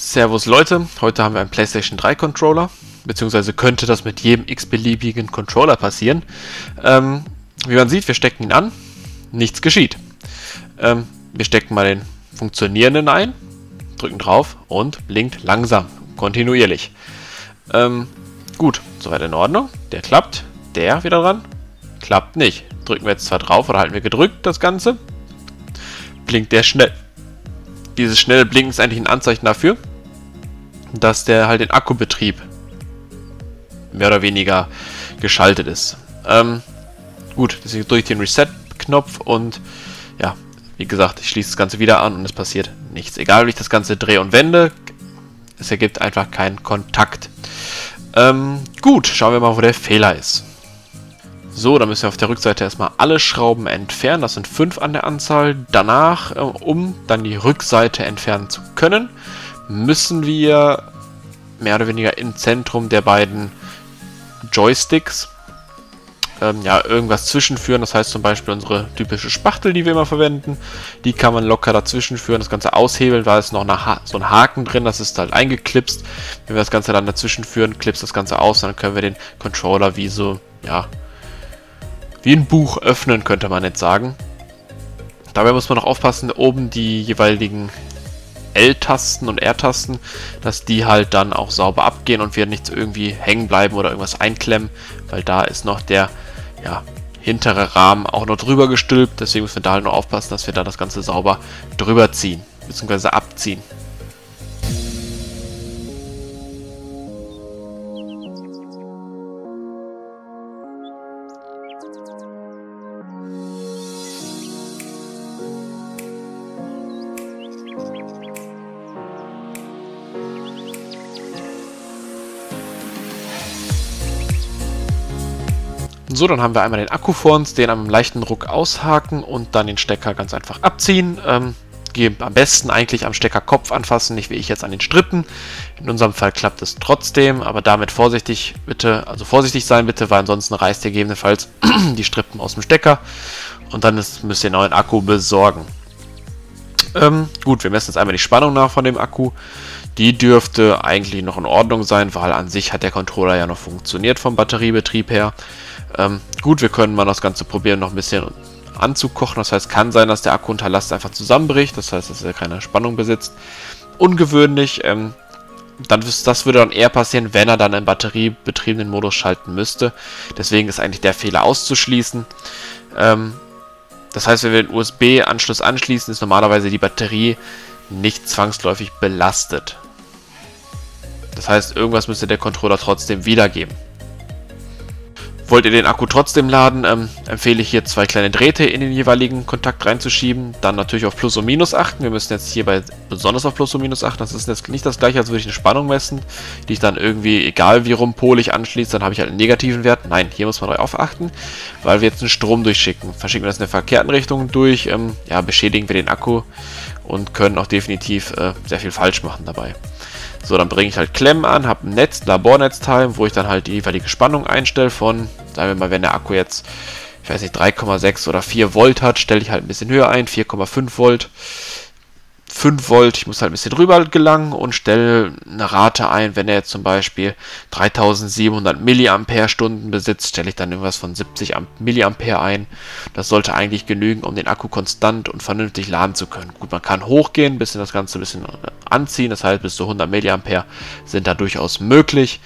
Servus Leute, heute haben wir einen PlayStation 3 Controller, beziehungsweise könnte das mit jedem x-beliebigen Controller passieren. Wie man sieht, wir stecken ihn an, nichts geschieht. Wir stecken mal den funktionierenden ein, drücken drauf und blinkt langsam, kontinuierlich. Gut, soweit in Ordnung, der klappt, der wieder dran, klappt nicht. Drücken wir jetzt zwar drauf oder halten wir gedrückt das Ganze, blinkt der schnell. Dieses schnelle Blinken ist eigentlich ein Anzeichen dafür, dass der halt den Akkubetrieb mehr oder weniger geschaltet ist. Gut, deswegen drücke ich den Reset-Knopf und ja, wie gesagt, ich schließe das Ganze wieder an und es passiert nichts. Egal wie ich das Ganze drehe und wende, es ergibt einfach keinen Kontakt. Gut, schauen wir mal, wo der Fehler ist. So, dann müssen wir auf der Rückseite erstmal alle Schrauben entfernen. Das sind 5 an der Anzahl. Danach, um dann die Rückseite entfernen zu können, müssen wir mehr oder weniger im Zentrum der beiden Joysticks irgendwas zwischenführen. Das heißt zum Beispiel unsere typische Spachtel, die wir immer verwenden, die kann man locker dazwischen führen, das Ganze aushebeln, weil es noch so ein Haken drin, das ist halt eingeklipst. Wenn wir das Ganze dann dazwischen führen, klipst das Ganze aus, dann können wir den Controller wie so, ja, wie ein Buch öffnen, könnte man jetzt sagen. Dabei muss man noch aufpassen, oben die jeweiligen L-Tasten und R-Tasten, dass die halt dann auch sauber abgehen und wir nicht irgendwie hängen bleiben oder irgendwas einklemmen, weil da ist noch der hintere Rahmen auch noch drüber gestülpt. Deswegen müssen wir da halt noch aufpassen, dass wir da das Ganze sauber drüber ziehen, bzw. abziehen. So, dann haben wir einmal den Akku vor uns, den am leichten Druck aushaken und dann den Stecker ganz einfach abziehen. Am besten eigentlich am Steckerkopf anfassen, nicht wie ich jetzt an den Strippen. In unserem Fall klappt es trotzdem, aber damit vorsichtig sein bitte, weil ansonsten reißt ihr gegebenenfalls die Strippen aus dem Stecker und dann müsst ihr einen neuen Akku besorgen. Gut, wir messen jetzt einmal die Spannung nach von dem Akku. Die dürfte eigentlich noch in Ordnung sein, weil an sich hat der Controller ja noch funktioniert vom Batteriebetrieb her. Gut, wir können mal das Ganze probieren, noch ein bisschen anzukochen. Das heißt, kann sein, dass der Akku unter Last einfach zusammenbricht. Das heißt, dass er keine Spannung besitzt. Ungewöhnlich. Das würde dann eher passieren, wenn er dann im batteriebetriebenen Modus schalten müsste. Deswegen ist eigentlich der Fehler auszuschließen. Das heißt, wenn wir den USB-Anschluss anschließen, ist normalerweise die Batterie nicht zwangsläufig belastet. Das heißt, irgendwas müsste der Controller trotzdem wiedergeben. Wollt ihr den Akku trotzdem laden, empfehle ich hier 2 kleine Drähte in den jeweiligen Kontakt reinzuschieben. Dann natürlich auf Plus und Minus achten. Wir müssen jetzt hierbei besonders auf Plus und Minus achten. Das ist jetzt nicht das gleiche, als würde ich eine Spannung messen, die ich dann irgendwie, egal wie rum polig anschließe, dann habe ich halt einen negativen Wert. Nein, hier muss man darauf achten, weil wir jetzt einen Strom durchschicken. Verschicken wir das in der verkehrten Richtung durch, beschädigen wir den Akku und können auch definitiv sehr viel falsch machen dabei. So, dann bringe ich halt Klemmen an, habe ein Labornetzteil, wo ich dann halt die jeweilige Spannung einstelle von, sagen wir mal, wenn der Akku jetzt, ich weiß nicht, 3,6 oder 4 Volt hat, stelle ich halt ein bisschen höher ein, 4,5 Volt, 5 Volt, ich muss halt ein bisschen drüber gelangen und stelle eine Rate ein, wenn er jetzt zum Beispiel 3700 Milliampere-Stunden besitzt, stelle ich dann irgendwas von 70 Milliampere ein. Das sollte eigentlich genügen, um den Akku konstant und vernünftig laden zu können. Gut, man kann hochgehen, das Ganze ein bisschen anziehen, das heißt bis zu 100 Milliampere sind da durchaus möglich.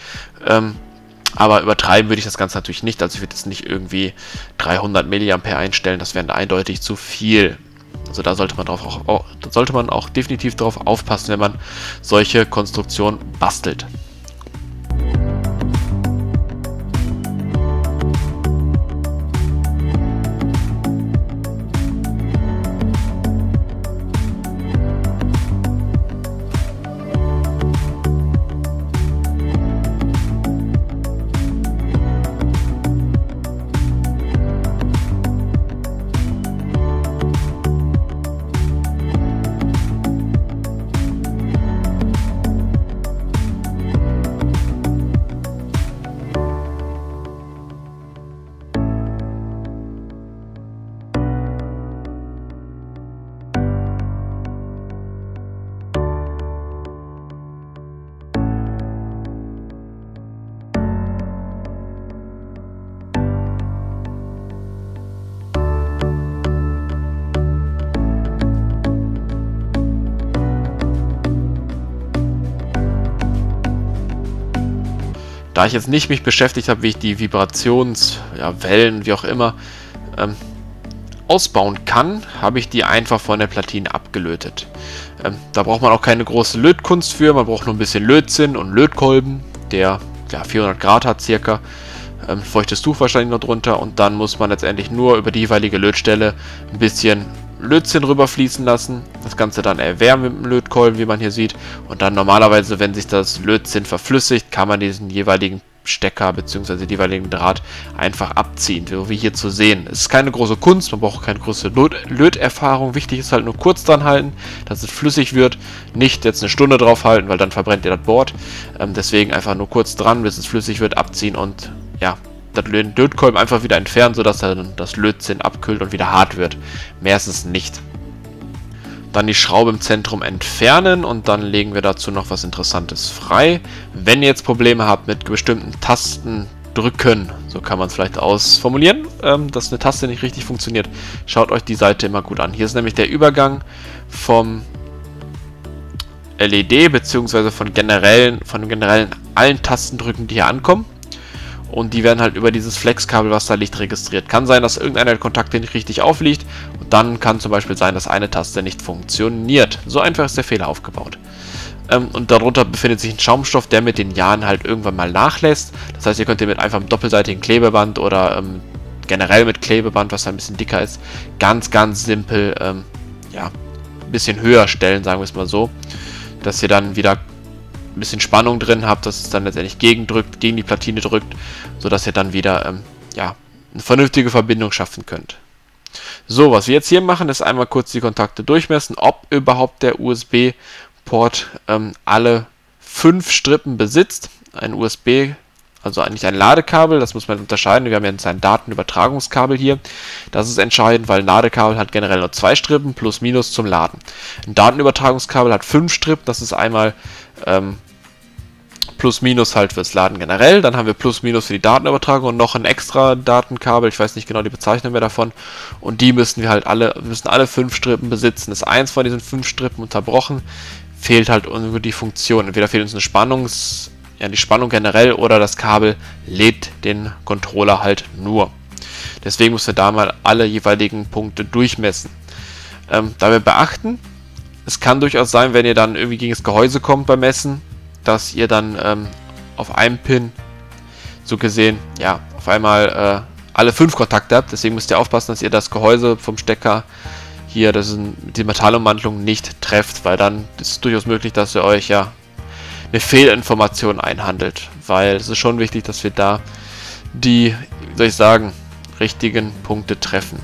Aber übertreiben würde ich das Ganze natürlich nicht, also ich würde jetzt nicht irgendwie 300 Milliampere einstellen, das wäre eindeutig zu viel. Also da sollte man auch definitiv darauf aufpassen, wenn man solche Konstruktionen bastelt. Da ich jetzt nicht mich beschäftigt habe, wie ich die Vibrationswellen, wie auch immer, ausbauen kann, habe ich die einfach von der Platine abgelötet. Da braucht man auch keine große Lötkunst für, man braucht nur ein bisschen Lötzinn und Lötkolben, der 400 Grad hat circa. Feuchtes Tuch wahrscheinlich noch drunter, und dann muss man letztendlich nur über die jeweilige Lötstelle ein bisschen Lötzinn rüberfließen lassen, das Ganze dann erwärmen mit dem Lötkolben, wie man hier sieht, und dann normalerweise, wenn sich das Lötzinn verflüssigt, kann man diesen jeweiligen Stecker bzw. den jeweiligen Draht einfach abziehen, so wie hier zu sehen. Es ist keine große Kunst, man braucht keine große Löterfahrung, wichtig ist halt nur kurz dran halten, dass es flüssig wird, nicht jetzt eine Stunde drauf halten, weil dann verbrennt ihr das Board, deswegen einfach nur kurz dran, bis es flüssig wird, abziehen und ja, den Lötkolben einfach wieder entfernen, sodass dann das Lötzinn abkühlt und wieder hart wird. Mehr ist es nicht. Dann die Schraube im Zentrum entfernen und dann legen wir dazu noch was Interessantes frei. Wenn ihr jetzt Probleme habt mit bestimmten Tasten drücken, so kann man es vielleicht ausformulieren, dass eine Taste nicht richtig funktioniert, schaut euch die Seite immer gut an. Hier ist nämlich der Übergang vom LED bzw. von generellen allen Tastendrücken, die hier ankommen. Und die werden halt über dieses Flexkabel, was da liegt, registriert. Kann sein, dass irgendeiner der Kontakte nicht richtig aufliegt. Und dann kann zum Beispiel sein, dass eine Taste nicht funktioniert. So einfach ist der Fehler aufgebaut. Und darunter befindet sich ein Schaumstoff, der mit den Jahren halt irgendwann mal nachlässt. Das heißt, ihr könnt den mit einfach einem doppelseitigen Klebeband oder generell mit Klebeband, was ein bisschen dicker ist, ganz, ganz simpel ein bisschen höher stellen, sagen wir es mal so. Dass ihr dann wieder ein bisschen Spannung drin habt, dass es dann letztendlich gegen die Platine drückt, sodass ihr dann wieder eine vernünftige Verbindung schaffen könnt. So, was wir jetzt hier machen, ist einmal kurz die Kontakte durchmessen, ob überhaupt der USB-Port alle 5 Strippen besitzt. Ein USB, also eigentlich ein Ladekabel, das muss man unterscheiden. Wir haben jetzt ein Datenübertragungskabel hier. Das ist entscheidend, weil ein Ladekabel hat generell nur 2 Strippen plus minus zum Laden. Ein Datenübertragungskabel hat 5 Strippen, das ist einmal plus minus halt fürs Laden generell, dann haben wir plus minus für die Datenübertragung und noch ein extra Datenkabel, ich weiß nicht genau die Bezeichnung mehr davon, und die müssen wir halt alle 5 Strippen besitzen. Ist eins von diesen 5 Strippen unterbrochen, fehlt halt irgendwie die Funktion. Entweder fehlt uns die Spannung generell, oder das Kabel lädt den Controller halt nur. Deswegen müssen wir da mal alle jeweiligen Punkte durchmessen. Da wir beachten, es kann durchaus sein, wenn ihr dann irgendwie gegen das Gehäuse kommt beim Messen, dass ihr dann auf einem Pin, so gesehen, ja, auf einmal alle 5 Kontakte habt. Deswegen müsst ihr aufpassen, dass ihr das Gehäuse vom Stecker hier, das ist die Metallummantelung, nicht trefft, weil dann ist es durchaus möglich, dass ihr euch eine Fehlinformation einhandelt. Weil es ist schon wichtig, dass wir da die, wie soll ich sagen, richtigen Punkte treffen.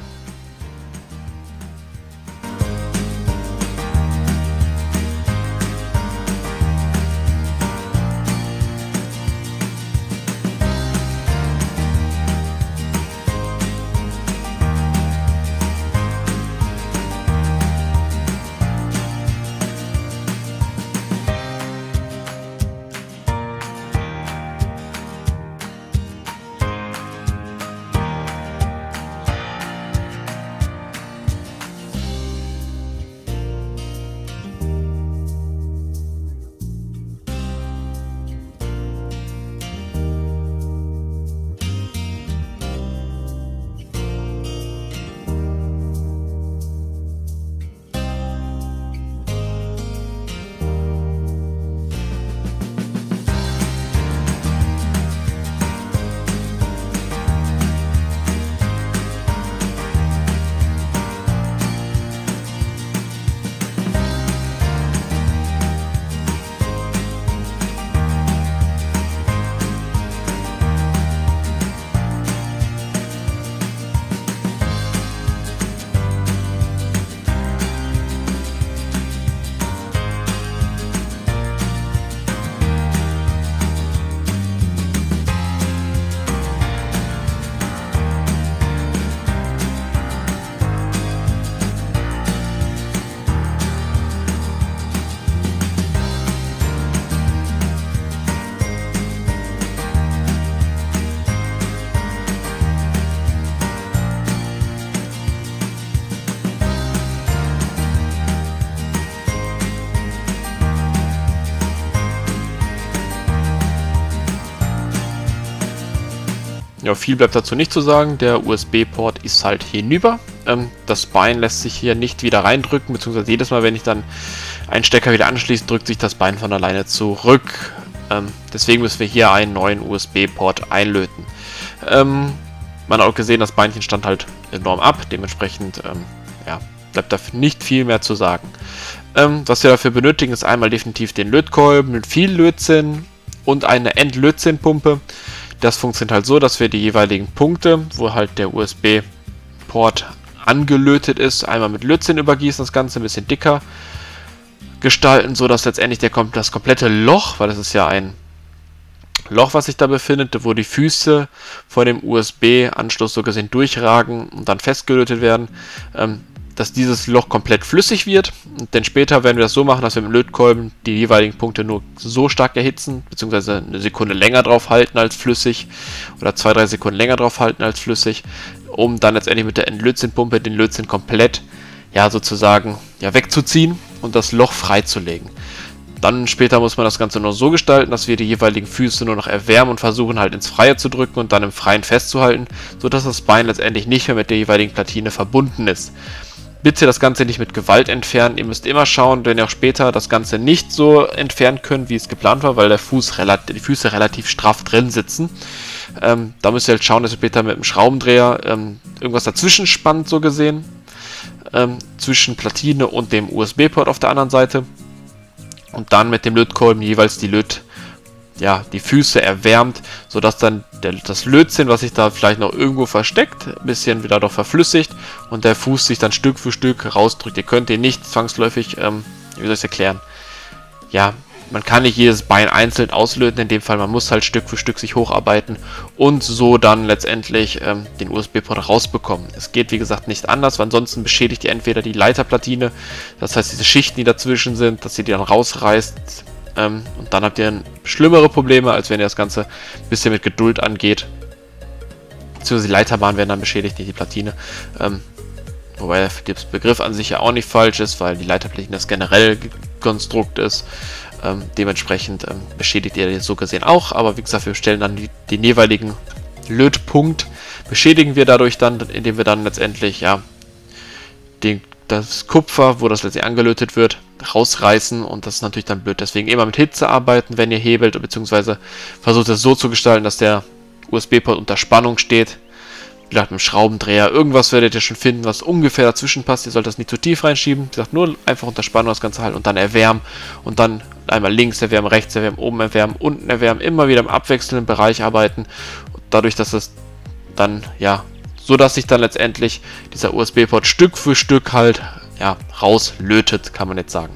Ja, viel bleibt dazu nicht zu sagen. Der USB-Port ist halt hinüber. Das Bein lässt sich hier nicht wieder reindrücken, beziehungsweise jedes Mal, wenn ich dann einen Stecker wieder anschließe, drückt sich das Bein von alleine zurück. Deswegen müssen wir hier einen neuen USB-Port einlöten. Man hat auch gesehen, das Beinchen stand halt enorm ab. Dementsprechend ja, bleibt da nicht viel mehr zu sagen. Was wir dafür benötigen, ist einmal definitiv den Lötkolben mit viel Lötzinn und eine Endlötzinnpumpe. Das funktioniert halt so, dass wir die jeweiligen Punkte, wo halt der USB-Port angelötet ist, einmal mit Lötzinn übergießen, das Ganze ein bisschen dicker gestalten, so dass letztendlich das komplette Loch, weil das ist ja ein Loch, was sich da befindet, wo die Füße vor dem USB-Anschluss so gesehen durchragen und dann festgelötet werden, dass dieses Loch komplett flüssig wird. Denn später werden wir das so machen, dass wir mit dem Lötkolben die jeweiligen Punkte nur so stark erhitzen, beziehungsweise eine Sekunde länger drauf halten als flüssig oder 2-3 Sekunden länger drauf halten als flüssig, um dann letztendlich mit der Endlötzinnpumpe den Lötzinn komplett sozusagen wegzuziehen und das Loch freizulegen. Dann später muss man das Ganze nur so gestalten, dass wir die jeweiligen Füße nur noch erwärmen und versuchen halt ins Freie zu drücken und dann im Freien festzuhalten, sodass das Bein letztendlich nicht mehr mit der jeweiligen Platine verbunden ist. Bitte das Ganze nicht mit Gewalt entfernen. Ihr müsst immer schauen, wenn ihr auch später das Ganze nicht so entfernen könnt, wie es geplant war, weil die Füße relativ straff drin sitzen. Da müsst ihr halt schauen, dass ihr später mit dem Schraubendreher irgendwas dazwischen spannt, so gesehen. Zwischen Platine und dem USB-Port auf der anderen Seite. Und dann mit dem Lötkolben jeweils die Füße erwärmt, sodass dann das Lötzinn, was sich da vielleicht noch irgendwo versteckt, ein bisschen wieder doch verflüssigt und der Fuß sich dann Stück für Stück rausdrückt. Ihr könnt ihn nicht zwangsläufig, wie soll ich es erklären? Ja, man kann nicht jedes Bein einzeln auslöten, in dem Fall, man muss halt Stück für Stück sich hocharbeiten und so dann letztendlich den USB-Port rausbekommen. Es geht wie gesagt nicht anders, weil ansonsten beschädigt ihr entweder die Leiterplatine, das heißt diese Schichten, die dazwischen sind, dass ihr die dann rausreißt, und dann habt ihr schlimmere Probleme, als wenn ihr das Ganze ein bisschen mit Geduld angeht. Beziehungsweise die Leiterbahnen werden dann beschädigt, nicht die Platine. Wobei der Begriff an sich ja auch nicht falsch ist, weil die Leiterplatine das generell Konstrukt ist. Dementsprechend beschädigt ihr so gesehen auch. Aber wie gesagt, wir stellen dann den jeweiligen Lötpunkt, beschädigen wir dadurch dann, indem wir dann letztendlich das Kupfer, wo das letztendlich angelötet wird, rausreißen und das ist natürlich dann blöd. Deswegen immer mit Hitze arbeiten, wenn ihr hebelt, beziehungsweise versucht es so zu gestalten, dass der USB-Port unter Spannung steht. Wie gesagt, mit dem Schraubendreher, irgendwas werdet ihr schon finden, was ungefähr dazwischen passt. Ihr sollt das nicht zu tief reinschieben. Wie gesagt, nur einfach unter Spannung das Ganze halten und dann erwärmen und dann einmal links erwärmen, rechts erwärmen, oben erwärmen, unten erwärmen, immer wieder im abwechselnden Bereich arbeiten. Dadurch, dass es dann, so dass sich dann letztendlich dieser USB-Port Stück für Stück halt rauslötet, kann man jetzt sagen.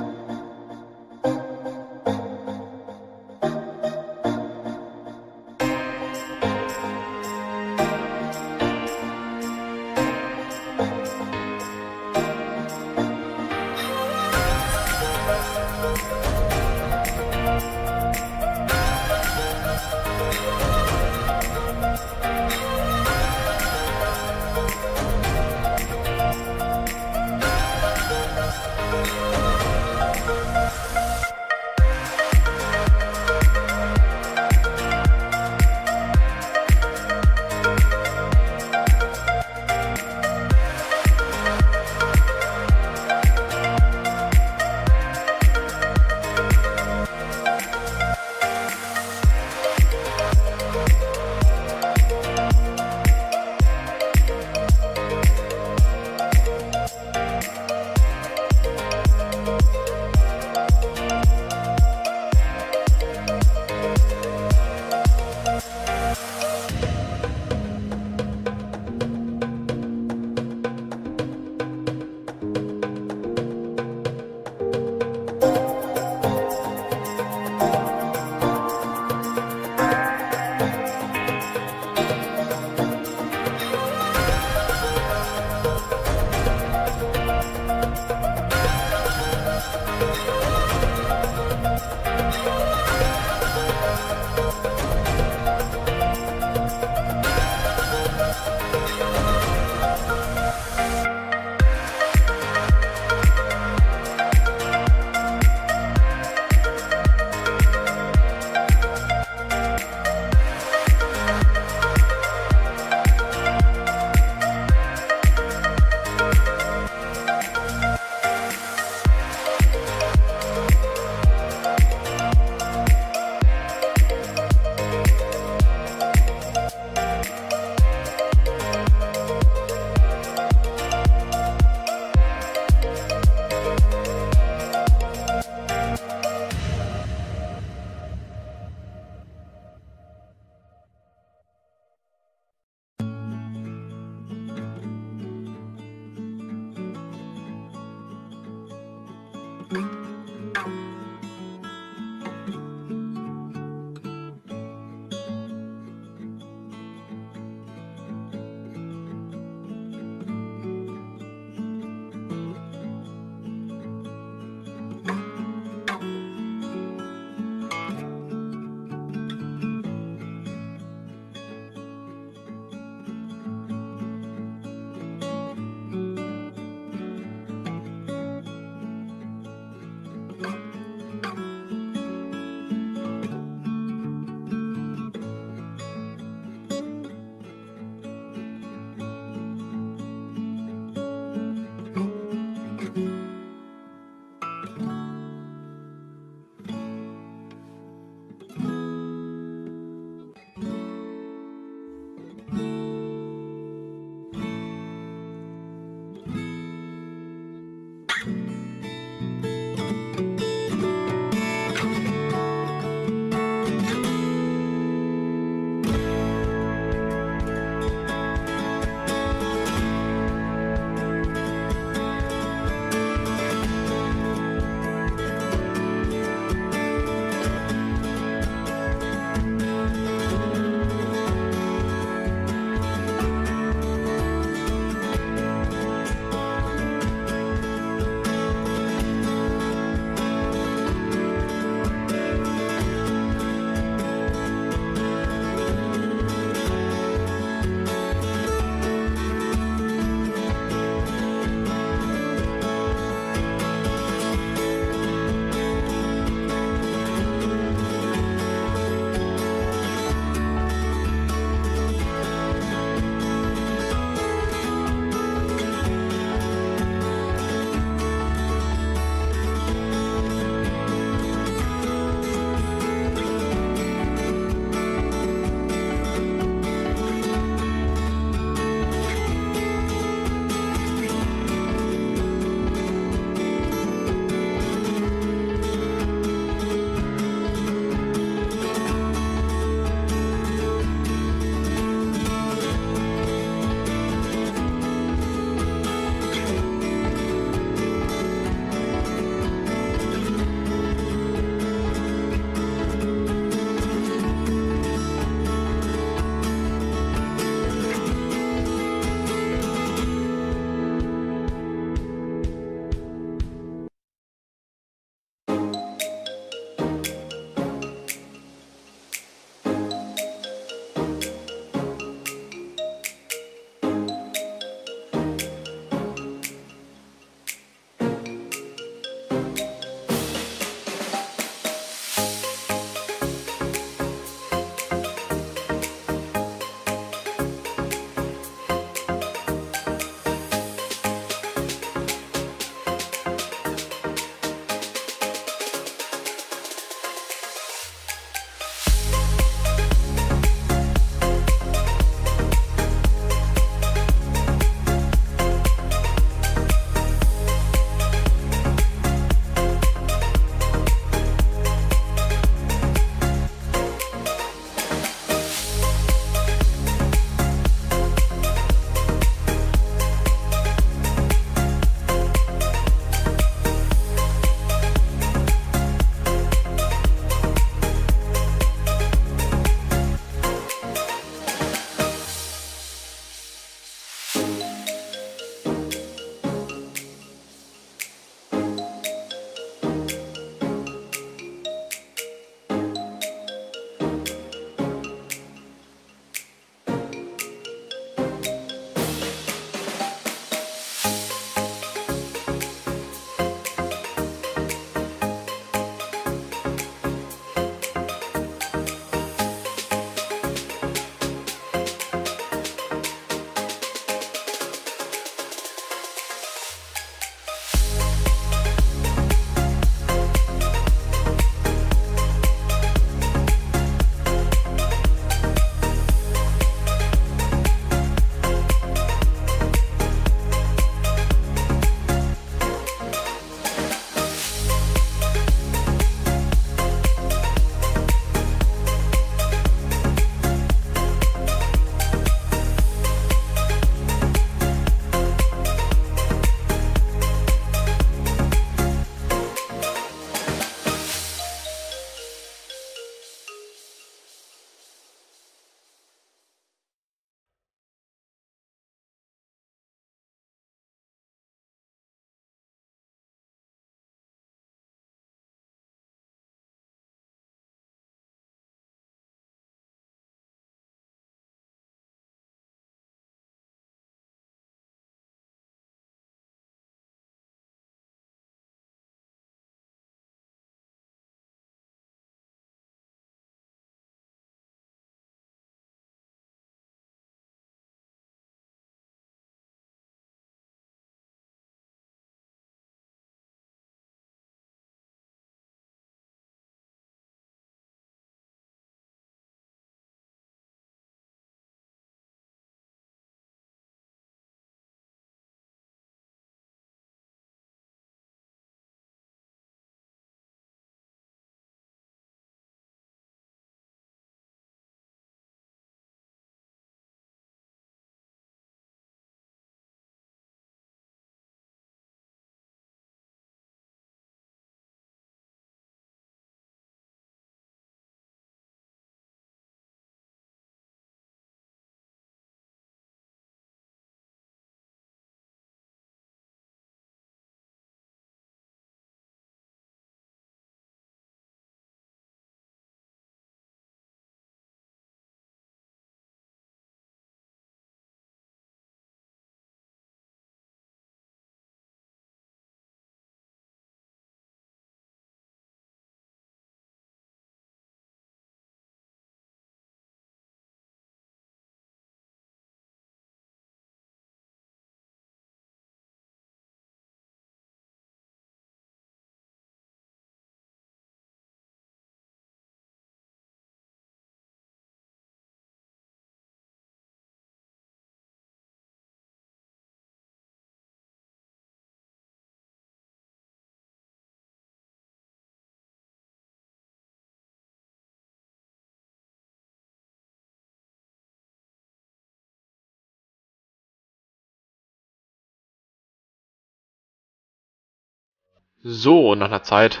So, und nach einer Zeit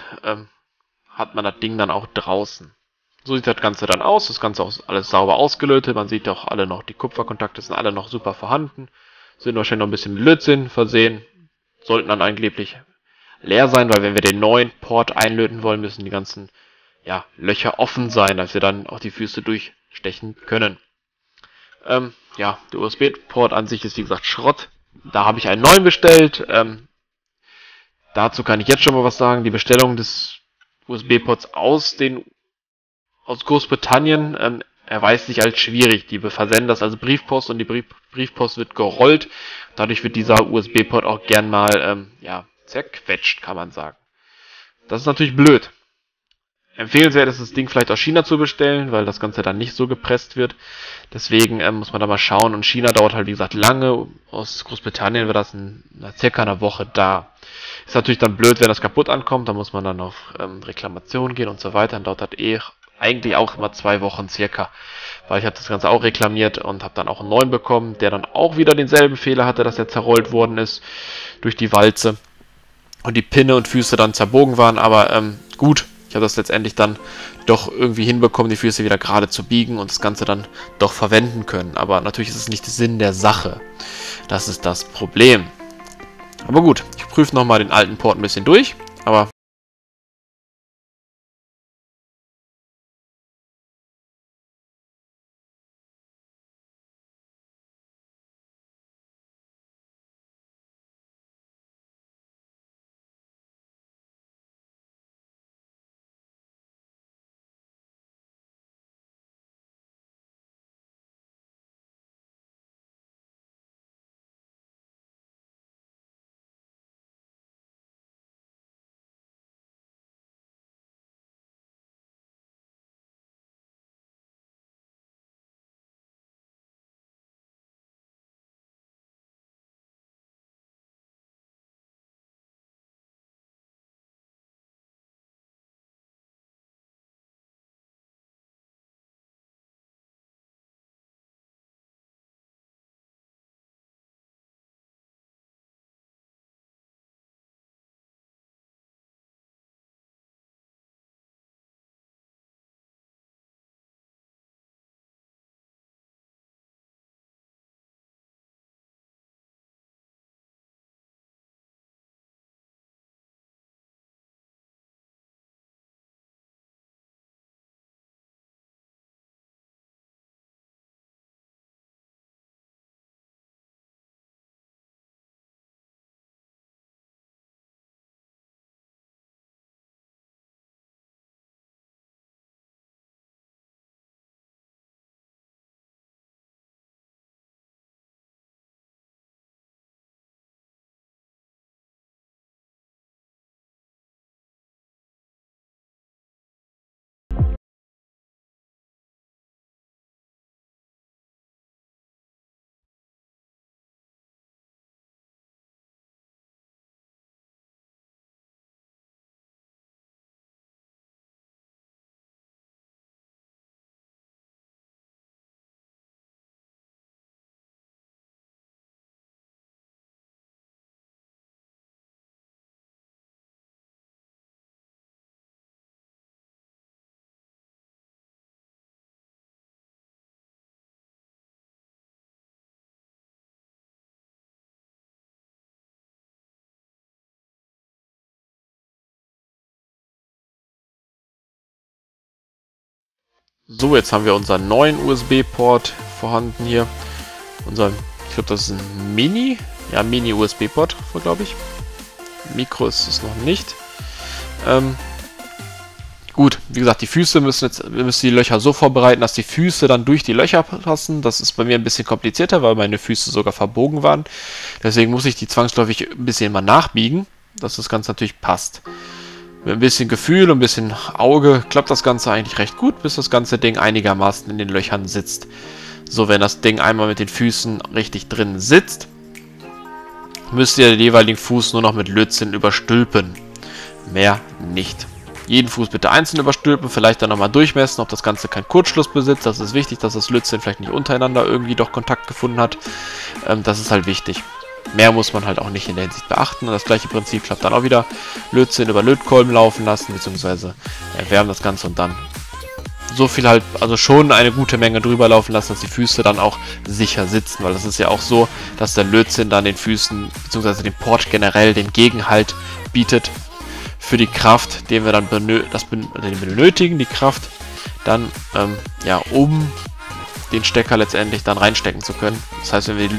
hat man das Ding dann auch draußen. So sieht das Ganze dann aus. Das Ganze ist alles sauber ausgelötet. Man sieht auch alle noch, die Kupferkontakte sind alle noch super vorhanden. Sind wahrscheinlich noch ein bisschen mit Lötzinn versehen. Sollten dann angeblich leer sein, weil wenn wir den neuen Port einlöten wollen, müssen die ganzen Löcher offen sein, dass wir dann auch die Füße durchstechen können. Der USB-Port an sich ist wie gesagt Schrott. Da habe ich einen neuen bestellt. Dazu kann ich jetzt schon mal was sagen. Die Bestellung des USB-Ports aus Großbritannien erweist sich als schwierig. Die versenden das als Briefpost und die Briefpost wird gerollt. Dadurch wird dieser USB-Port auch gern mal zerquetscht, kann man sagen. Das ist natürlich blöd. Empfehlenswert ist das Ding vielleicht aus China zu bestellen, weil das Ganze dann nicht so gepresst wird. Deswegen muss man da mal schauen. Und China dauert halt, wie gesagt, lange. Aus Großbritannien wird das in circa einer Woche da. Ist natürlich dann blöd, wenn das kaputt ankommt. Da muss man dann auf Reklamation gehen und so weiter. Dann dauert das eigentlich auch immer 2 Wochen circa. Weil ich habe das Ganze auch reklamiert und habe dann auch einen neuen bekommen, der dann auch wieder denselben Fehler hatte, dass er zerrollt worden ist durch die Walze. Und die Pinne und Füße dann zerbogen waren. Aber gut. Ich habe das letztendlich dann doch irgendwie hinbekommen, die Füße wieder gerade zu biegen und das Ganze dann doch verwenden können. Aber natürlich ist es nicht der Sinn der Sache. Das ist das Problem. Aber gut, ich prüfe nochmal den alten Port ein bisschen durch. Aber so, jetzt haben wir unseren neuen USB-Port vorhanden hier. Ich glaube, das ist ein Mini-USB-Port, glaube ich. Mikro ist es noch nicht. Gut, wie gesagt, wir müssen die Löcher so vorbereiten, dass die Füße dann durch die Löcher passen. Das ist bei mir ein bisschen komplizierter, weil meine Füße sogar verbogen waren. Deswegen muss ich die zwangsläufig ein bisschen mal nachbiegen, dass das Ganze natürlich passt. Mit ein bisschen Gefühl und ein bisschen Auge klappt das Ganze eigentlich recht gut, bis das ganze Ding einigermaßen in den Löchern sitzt. So, wenn das Ding einmal mit den Füßen richtig drin sitzt, müsst ihr den jeweiligen Fuß nur noch mit Lötzinn überstülpen. Mehr nicht. Jeden Fuß bitte einzeln überstülpen, vielleicht dann nochmal durchmessen, ob das Ganze keinen Kurzschluss besitzt. Das ist wichtig, dass das Lötzinn vielleicht nicht untereinander irgendwie doch Kontakt gefunden hat. Das ist halt wichtig. Mehr muss man halt auch nicht in der Hinsicht beachten. Und das gleiche Prinzip klappt dann auch wieder. Lötzinn über Lötkolben laufen lassen, beziehungsweise erwärmen das Ganze und dann so viel halt, also schon eine gute Menge drüber laufen lassen, dass die Füße dann auch sicher sitzen, weil das ist ja auch so, dass der Lötzinn dann den Füßen, beziehungsweise dem Port generell den Gegenhalt bietet für die Kraft, den wir dann benötigen, die Kraft dann, ja, um den Stecker letztendlich dann reinstecken zu können. Das heißt, wenn wir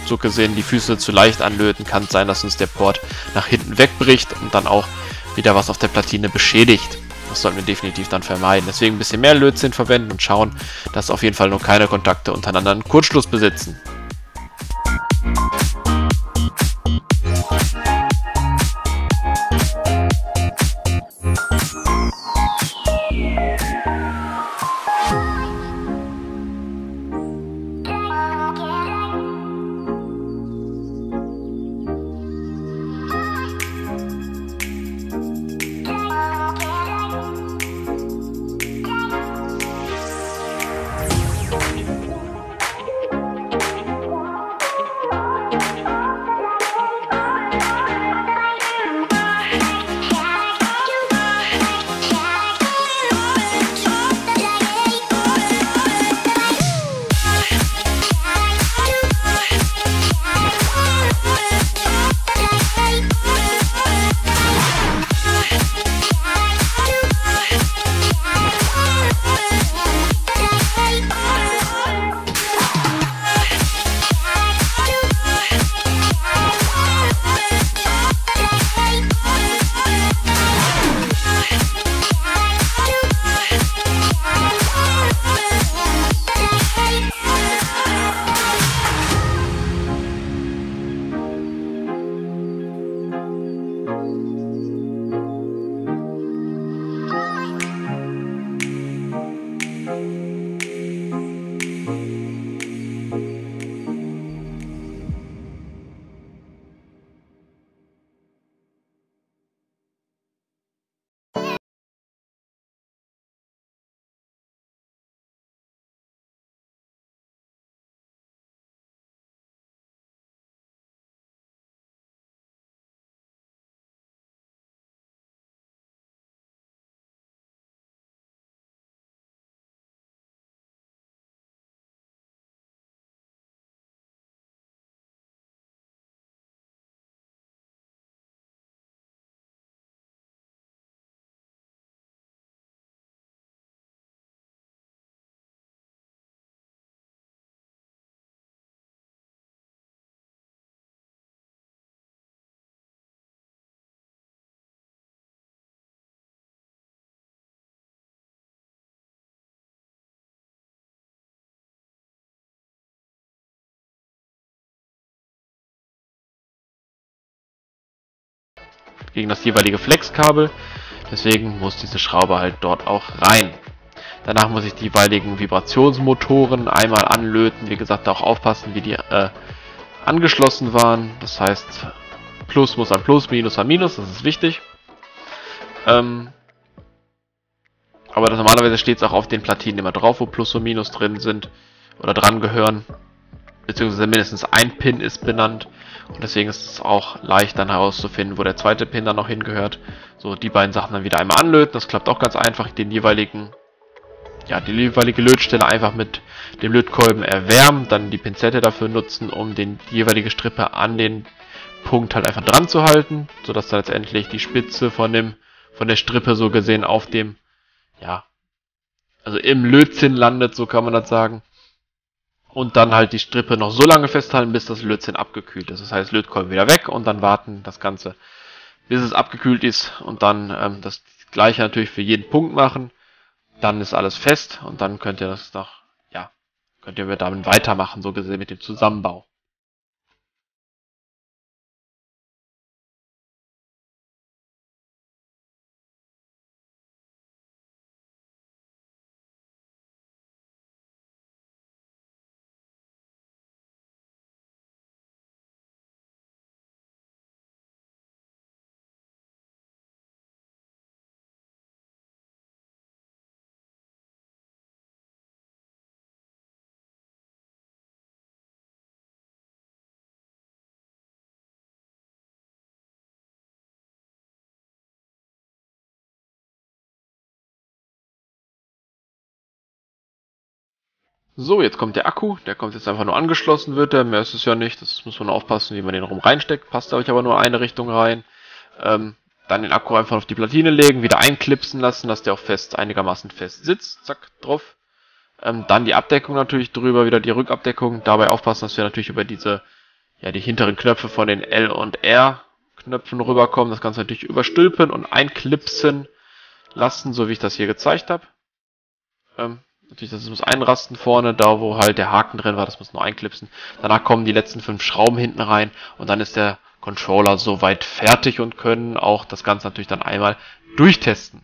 so gesehen die Füße zu leicht anlöten, kann es sein, dass uns der Port nach hinten wegbricht und dann auch wieder was auf der Platine beschädigt. Das sollten wir definitiv dann vermeiden. Deswegen ein bisschen mehr Lötzinn verwenden und schauen, dass auf jeden Fall nur keine Kontakte untereinander einen Kurzschluss besitzen. Gegen das jeweilige Flexkabel. Deswegen muss diese Schraube halt dort auch rein. Danach muss ich die jeweiligen Vibrationsmotoren einmal anlöten. Wie gesagt, auch aufpassen, wie die angeschlossen waren. Das heißt, Plus muss an Plus, Minus an Minus. Das ist wichtig. Aber normalerweise steht es auch auf den Platinen immer drauf, wo Plus und Minus drin sind oder dran gehören. Beziehungsweise mindestens ein Pin ist benannt. Und deswegen ist es auch leicht dann herauszufinden, wo der zweite Pin dann noch hingehört. So, die beiden Sachen dann wieder einmal anlöten. Das klappt auch ganz einfach. Die jeweilige Lötstelle einfach mit dem Lötkolben erwärmen. Dann die Pinzette dafür nutzen, um die jeweilige Strippe an den Punkt halt einfach dran zu halten. Sodass dann letztendlich die Spitze von der Strippe so gesehen auf dem, ja, also im Lötzinn landet, so kann man das sagen. Und dann halt die Strippe noch so lange festhalten, bis das Lötzinn abgekühlt ist. Das heißt, Lötkolben wieder weg und dann warten das Ganze, bis es abgekühlt ist. Und dann das gleiche natürlich für jeden Punkt machen. Dann ist alles fest und dann könnt ihr das noch, ja, könnt ihr damit weitermachen, so gesehen mit dem Zusammenbau. So, jetzt kommt der Akku. Der kommt jetzt einfach nur angeschlossen, wird der. Mehr ist es ja nicht. Das muss man aufpassen, wie man den rum reinsteckt. Passt, glaube ich, aber nur eine Richtung rein. Dann den Akku einfach auf die Platine legen, wieder einklipsen lassen, dass der auch einigermaßen fest sitzt. Zack, drauf. Dann die Abdeckung natürlich drüber, wieder die Rückabdeckung. Dabei aufpassen, dass wir natürlich über die hinteren Knöpfe von den L und R Knöpfen rüberkommen. Das Ganze natürlich überstülpen und einklipsen lassen, so wie ich das hier gezeigt habe. Natürlich, das muss einrasten vorne, da wo halt der Haken drin war, das muss nur einklipsen. Danach kommen die letzten 5 Schrauben hinten rein und dann ist der Controller soweit fertig und können auch das Ganze natürlich dann einmal durchtesten.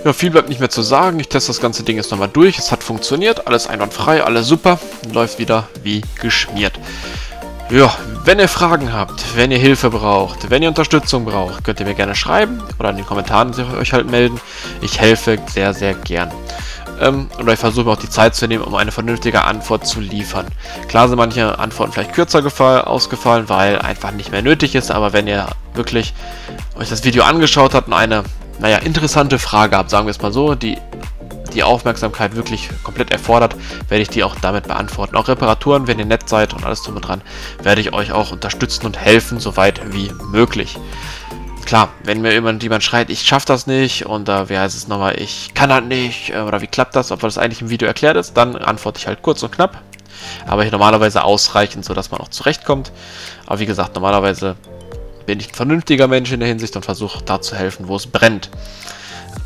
Ja, viel bleibt nicht mehr zu sagen. Ich teste das ganze Ding jetzt nochmal durch. Es hat funktioniert, alles einwandfrei, alles super. Läuft wieder wie geschmiert. Ja, wenn ihr Fragen habt, wenn ihr Hilfe braucht, wenn ihr Unterstützung braucht, könnt ihr mir gerne schreiben oder in den Kommentaren euch halt melden. Ich helfe sehr, sehr gern. Oder ich versuche auch die Zeit zu nehmen, um eine vernünftige Antwort zu liefern. Klar sind manche Antworten vielleicht kürzer ausgefallen, weil einfach nicht mehr nötig ist, aber wenn ihr wirklich euch das Video angeschaut habt und eine interessante Frage habt, sagen wir es mal so, die Aufmerksamkeit wirklich komplett erfordert, werde ich die auch damit beantworten. Auch Reparaturen, wenn ihr nett seid und alles drum und dran, werde ich euch auch unterstützen und helfen, soweit wie möglich. Klar, wenn mir jemand schreit, ich schaffe das nicht und wie heißt es nochmal, ich kann das nicht oder wie klappt das, obwohl das eigentlich im Video erklärt ist, dann antworte ich halt kurz und knapp. Aber ich normalerweise ausreichend, sodass man auch zurechtkommt. Aber wie gesagt, normalerweise bin ich ein vernünftiger Mensch in der Hinsicht und versuche da zu helfen, wo es brennt.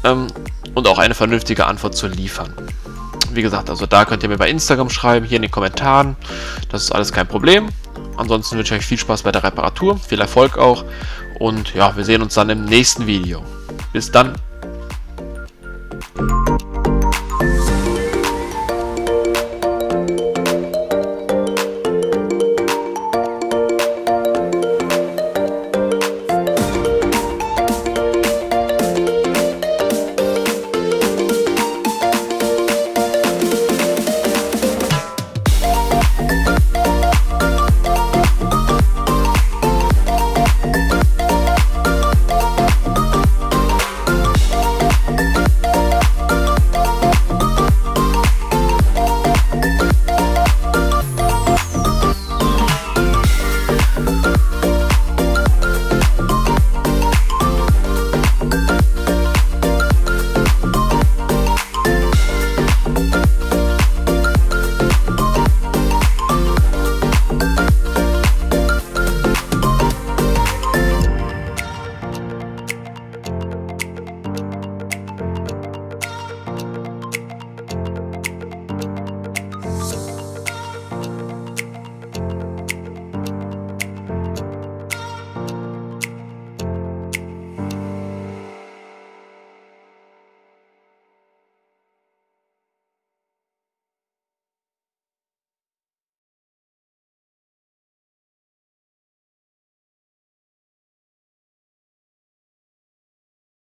Und auch eine vernünftige Antwort zu liefern. Wie gesagt, also da könnt ihr mir bei Instagram schreiben, hier in den Kommentaren. Das ist alles kein Problem. Ansonsten wünsche ich euch viel Spaß bei der Reparatur, viel Erfolg auch. Und ja, wir sehen uns dann im nächsten Video. Bis dann.